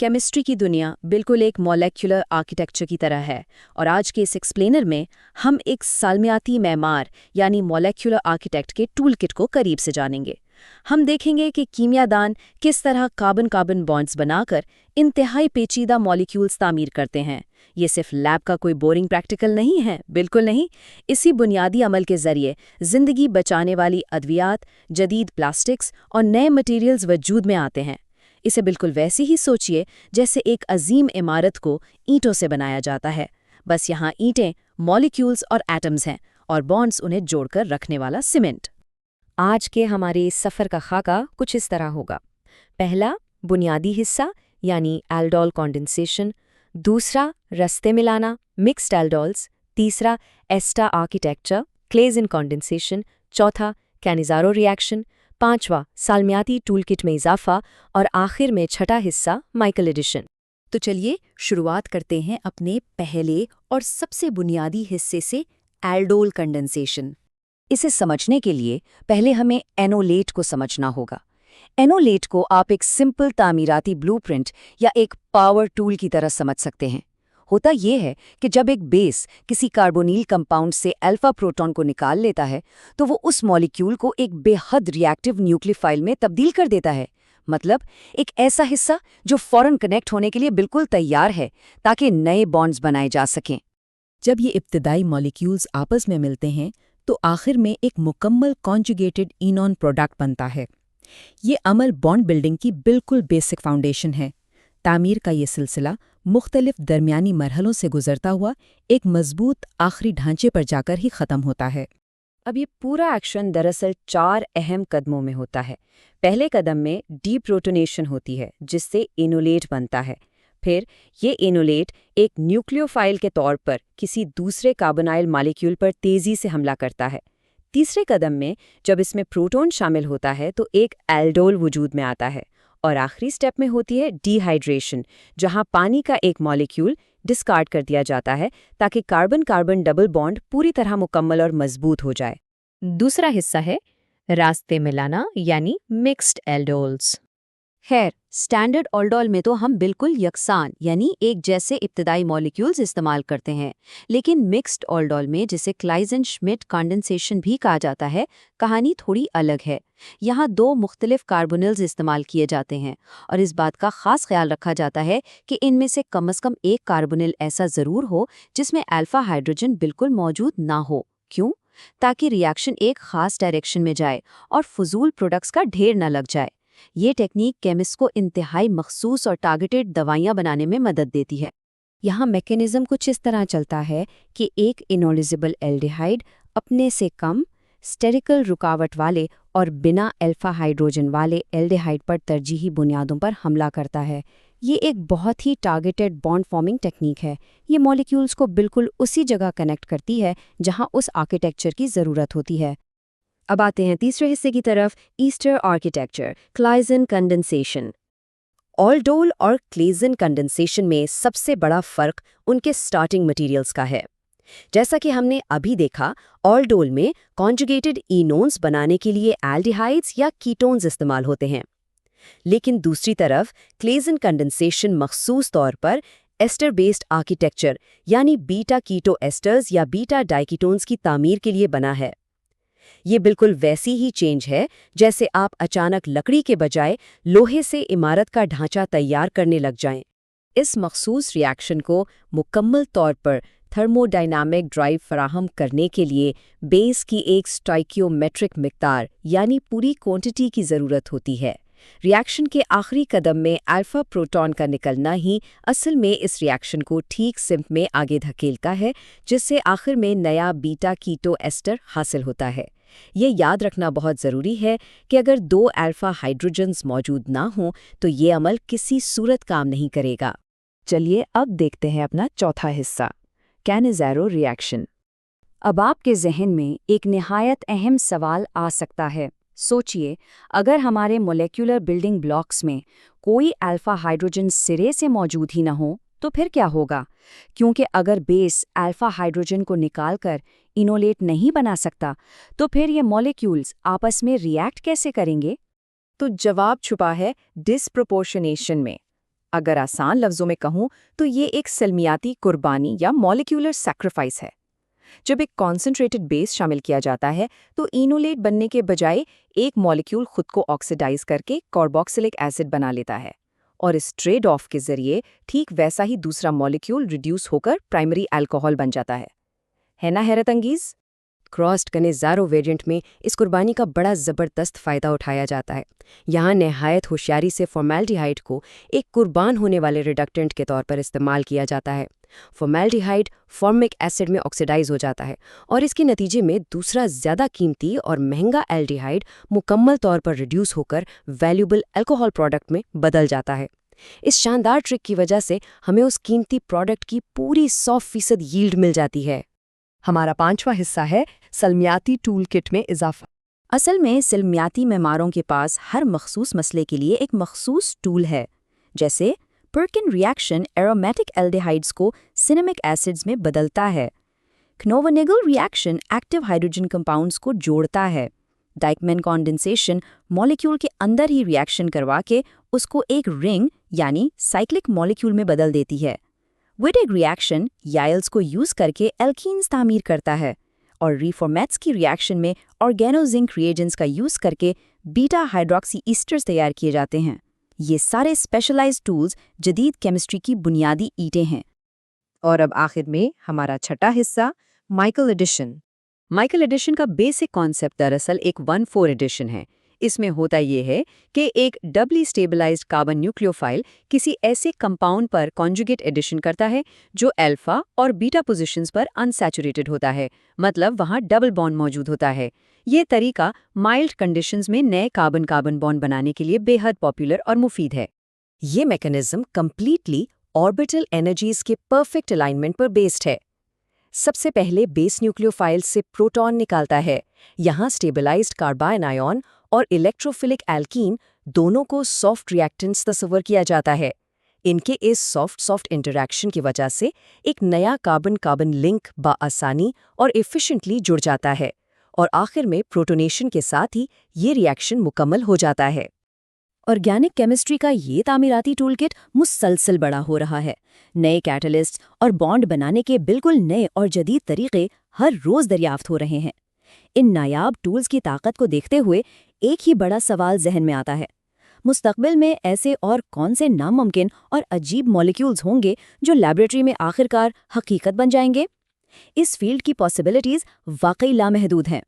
Chemistry की दुनिया बिल्कुल एक मॉलिक्यूलर आर्किटेक्चर की तरह है और आज के इस एक्सप्लेनर में हम एक सालमियाती मैमार यानी मॉलिक्यूलर आर्किटेक्ट के टूल किट को करीब से जानेंगे। हम देखेंगे कि कीमियादान किस तरह कार्बन कार्बन बॉन्ड्स बनाकर इंतहाई पेचीदा मॉलिक्यूल्स तामीर करते हैं। ये सिर्फ लैब का कोई बोरिंग प्रैक्टिकल नहीं है, बिल्कुल नहीं। इसी बुनियादी अमल के जरिए जिंदगी बचाने वाली अद्वियात, जदीद प्लास्टिक्स और नए मटेरियल्स वजूद में आते हैं। इसे बिल्कुल वैसे ही सोचिए जैसे एक अजीम इमारत को ईंटों से बनाया जाता है, बस यहाँ ईंटें मॉलिक्यूल्स और एटम्स हैं और बॉन्ड्स उन्हें जोड़कर रखने वाला सीमेंट। आज के हमारे इस सफ़र का खाका कुछ इस तरह होगा। पहला, बुनियादी हिस्सा यानी एल्डोल कॉन्डेंसेशन। दूसरा, रस्ते मिलाना, मिक्स्ड एल्डोल्स। तीसरा, एस्टा आर्किटेक्चर, क्लेज़न कॉन्डेंसेशन। चौथा, कैनिज़ारो रिएक्शन। पांचवा, सालमियाती टूलकिट में इजाफा। और आखिर में छठा हिस्सा, माइकल एडिशन। तो चलिए शुरुआत करते हैं अपने पहले और सबसे बुनियादी हिस्से से, एल्डोल कंडेंसेशन। इसे समझने के लिए पहले हमें एनोलेट को समझना होगा। एनोलेट को आप एक सिंपल तामीराती ब्लूप्रिंट या एक पावर टूल की तरह समझ सकते हैं। होता यह है कि जब एक बेस किसी कार्बोनिल कंपाउंड से अल्फा प्रोटॉन को निकाल लेता है तो वो उस मॉलिक्यूल को एक बेहद रिएक्टिव न्यूक्लियोफाइल में तब्दील कर देता है। मतलब एक ऐसा हिस्सा जो फौरन कनेक्ट होने के लिए बिल्कुल तैयार है ताकि नए बॉन्ड्स बनाए जा सकें। जब ये इब्तिदाई मॉलिक्यूल्स आपस में मिलते हैं तो आखिर में एक मुकम्मल कॉन्जुगेटेड इनॉन प्रोडक्ट बनता है। ये अमल बॉन्ड बिल्डिंग की बिल्कुल बेसिक फाउंडेशन है। तामीर का ये सिलसिला मुख्तलिफ दरमियानी मरहलों से गुजरता हुआ एक मजबूत आखिरी ढांचे पर जाकर ही ख़त्म होता है। अब ये पूरा एक्शन दरअसल 4 अहम कदमों में होता है। पहले कदम में डीप्रोटोनेशन होती है जिससे इनोलेट बनता है। फिर ये इनोलेट एक न्यूक्लियोफाइल के तौर पर किसी दूसरे कार्बोनाइल मॉलिक्यूल पर तेज़ी से हमला करता है। तीसरे कदम में जब इसमें प्रोटॉन शामिल होता है तो एक एल्डोल वजूद में आता है। और आखिरी स्टेप में होती है डिहाइड्रेशन, जहां पानी का एक मॉलिक्यूल डिस्कार्ड कर दिया जाता है ताकि कार्बन कार्बन डबल बॉन्ड पूरी तरह मुकम्मल और मजबूत हो जाए। दूसरा हिस्सा है रास्ते मिलाना यानी मिक्स्ड एल्डोल्स। खैर, स्टैंडर्ड ऑल्डोल में तो हम बिल्कुल यकसान यानी एक जैसे इब्तिदाई मॉलिक्यूल्स इस्तेमाल करते हैं, लेकिन मिक्स्ड ऑल्डोल में, जिसे क्लाइज़न श्मिट कंडेंसेशन भी कहा जाता है, कहानी थोड़ी अलग है। यहाँ 2 मुख्तलिफ कार्बोनिल्स इस्तेमाल किए जाते हैं और इस बात का खास ख्याल रखा जाता है कि इनमें से कम एक कार्बोनिल ऐसा ज़रूर हो जिसमें अल्फा हाइड्रोजन बिल्कुल मौजूद ना हो। क्यों? ताकि रिएक्शन एक खास डायरेक्शन में जाए और फजूल प्रोडक्ट्स का ढेर न लग जाए। ये टेक्निक केमिस्ट को इंतहाई मखसूस और टारगेटेड दवाइयाँ बनाने में मदद देती है। यहाँ मैकेनिज्म कुछ इस तरह चलता है कि एक इनोलिजिबल एल्डिहाइड अपने से कम स्टेरिकल रुकावट वाले और बिना अल्फा हाइड्रोजन वाले एल्डिहाइड पर तरजीही बुनियादों पर हमला करता है। ये एक बहुत ही टारगेटेड बॉन्ड फॉर्मिंग टेक्निक है। ये मॉलिक्यूल्स को बिल्कुल उसी जगह कनेक्ट करती है जहाँ उस आर्किटेक्चर की ज़रूरत होती है। अब आते हैं तीसरे हिस्से की तरफ, ईस्टर आर्किटेक्चर, क्लाइज़न कंडेंसेशन। ऑल्डोल और क्लेज़न कंडेंसेशन में सबसे बड़ा फ़र्क उनके स्टार्टिंग मटेरियल्स का है। जैसा कि हमने अभी देखा, ऑल्डोल में कॉन्जुगेटेड इनोन्स बनाने के लिए एल्डिहाइड्स या कीटोन्स इस्तेमाल होते हैं, लेकिन दूसरी तरफ क्लेज़न कंडेंसेशन मखसूस तौर पर एस्टर बेस्ड आर्किटेक्चर यानी बीटा कीटो एस्टर्स या बीटा डाइकीटोन्स की तामीर के लिए बना है। ये बिल्कुल वैसी ही चेंज है जैसे आप अचानक लकड़ी के बजाय लोहे से इमारत का ढांचा तैयार करने लग जाएं। इस मखसूस रिएक्शन को मुकम्मल तौर पर थर्मोडायनामिक ड्राइव फराहम करने के लिए बेस की एक स्टोइकियोमेट्रिक मिकदार यानी पूरी क्वांटिटी की ज़रूरत होती है। रिएक्शन के आखिरी कदम में अल्फा प्रोटॉन का निकलना ही असल में इस रिएक्शन को ठीक सिम्त में आगे धकेलता है, जिससे आखिर में नया बीटा कीटो एस्टर हासिल होता है। ये याद रखना बहुत ज़रूरी है कि अगर 2 अल्फा हाइड्रोजन्स मौजूद ना हों तो ये अमल किसी सूरत काम नहीं करेगा। चलिए अब देखते हैं अपना चौथा हिस्सा, कैनिज़ारो रिएक्शन। अब आपके जहन में एक निहायत अहम सवाल आ सकता है। सोचिए, अगर हमारे मोलेक्युलर बिल्डिंग ब्लॉक्स में कोई अल्फा हाइड्रोजन सिरे से मौजूद ही न हो तो फिर क्या होगा? क्योंकि अगर बेस अल्फा हाइड्रोजन को निकालकर इनोलेट नहीं बना सकता तो फिर ये मॉलिक्यूल्स आपस में रिएक्ट कैसे करेंगे? तो जवाब छुपा है डिस्प्रोपोर्शनेशन में। اگر آسان لفظوں میں کہوں تو یہ ایک سلمیاتی قربانی یا مالیکیولر سیکریفائس ہے۔ جب ایک کانسنٹریٹڈ بیس شامل کیا جاتا ہے تو اینولیٹ بننے کے بجائے ایک مالیکیول خود کو آکسیڈائز کر کے کاربوکسیلک ایسڈ بنا لیتا ہے، اور اس ٹریڈ آف کے ذریعے ٹھیک ویسا ہی دوسرا مالیکیول ریڈیوس ہو کر پرائمری الکوہول بن جاتا ہے نا حیرت انگیز؟ کراسڈ کنیزارو ویریئنٹ میں اس قربانی کا بڑا زبردست فائدہ اٹھایا جاتا ہے۔ یہاں نہایت ہوشیاری سے فارمیلڈیہائڈ کو ایک قربان ہونے والے ریڈکٹنٹ کے طور پر استعمال کیا جاتا ہے۔ فارمیلڈیہائڈ فارمک ایسڈ میں آکسیڈائز ہو جاتا ہے اور اس کے نتیجے میں دوسرا زیادہ قیمتی اور مہنگا الڈیہائڈ مکمل طور پر ریڈیوس ہو کر ویلیوبل الکوہول پروڈکٹ میں بدل جاتا ہے۔ اس شاندار ٹرک کی وجہ سے ہمیں اس قیمتی پروڈکٹ کی پوری 100% ییلڈ مل جاتی ہے۔ ہمارا 5واں حصہ ہے سلمیاتی ٹول کٹ میں اضافہ۔ اصل میں سلمیاتی معماروں کے پاس ہر مخصوص مسئلے کے لیے ایک مخصوص ٹول ہے، جیسے پرکن ریاکشن ایرومیٹک الڈیہائڈز کو سینیمک ایسڈز میں بدلتا ہے، کنوونیگل ریاکشن ایکٹیو ہائیڈروجن کمپاؤنڈز کو جوڑتا ہے، ڈائکمین کانڈنسیشن مالیکیول کے اندر ہی ریاکشن کروا کے اس کو ایک رنگ یعنی سائکلک مالیکیول میں بدل دیتی ہے، وٹیگ ریاکشن یائلز کو یوز کر کے الکینز تعمیر کرتا ہے، اور ریفارمیٹس کی ریاکشن میں آرگینو زنک ریئیجنٹس کا یوز کر کے بیٹا ہائیڈروکسی ایسٹرز تیار کیے جاتے ہیں۔ یہ سارے اسپیشلائزڈ ٹولز جدید کیمسٹری کی بنیادی اینٹیں ہیں۔ اور اب آخر میں ہمارا چھٹا حصہ مائیکل ایڈیشن۔ مائیکل ایڈیشن کا بیسک کانسیپٹ دراصل ایک 1,4 ایڈیشن ہے۔ اس میں ہوتا یہ ہے کہ ایک ڈبلی اسٹیبلائزڈ کاربن نیوکلیوفائل کسی ایسے کمپاؤنڈ پر کانجوگیٹ ایڈیشن کرتا ہے جو الفا اور بیٹا پوزیشنز پر انسیچوریٹڈ ہوتا ہے، مطلب وہاں ڈبل بانڈ موجود ہوتا ہے۔ یہ طریقہ مائلڈ کنڈیشنز میں نئے کاربن بانڈ بنانے کے لیے بے حد پاپولر اور مفید ہے۔ یہ میکانزم کمپلیٹلی آربیٹل انرجیز کے پرفیکٹ الائنمنٹ پر بیسڈ ہے۔ سب سے پہلے بیس نیوکلیوفائل سے پروٹون نکالتا ہے۔ یہاں اسٹیبلائزڈ کاربائن آئن اور الیکٹروفلک الکین دونوں کو سافٹ ریئیکٹنٹس تصور کیا جاتا ہے۔ ان کے اس سافٹ انٹریکشن کی وجہ سے ایک نیا کاربن لنک بآسانی اور ایفیشنٹلی جڑ جاتا ہے، اور آخر میں پروٹونیشن کے ساتھ ہی یہ ریئیکشن مکمل ہو جاتا ہے۔ آرگینک کیمسٹری کا یہ تعمیراتی ٹول کٹ مسلسل بڑا ہو رہا ہے۔ نئے کیٹلسٹ اور بانڈ بنانے کے بالکل نئے اور جدید طریقے ہر روز دریافت ہو رہے ہیں۔ ان نایاب ٹولز کی طاقت کو دیکھتے ہوئے ایک ہی بڑا سوال ذہن میں آتا ہے، مستقبل میں ایسے اور کون سے ناممکن اور عجیب مالیکیولز ہوں گے جو لیبارٹری میں آخرکار حقیقت بن جائیں گے؟ اس فیلڈ کی پاسبلٹیز واقعی لامحدود ہیں۔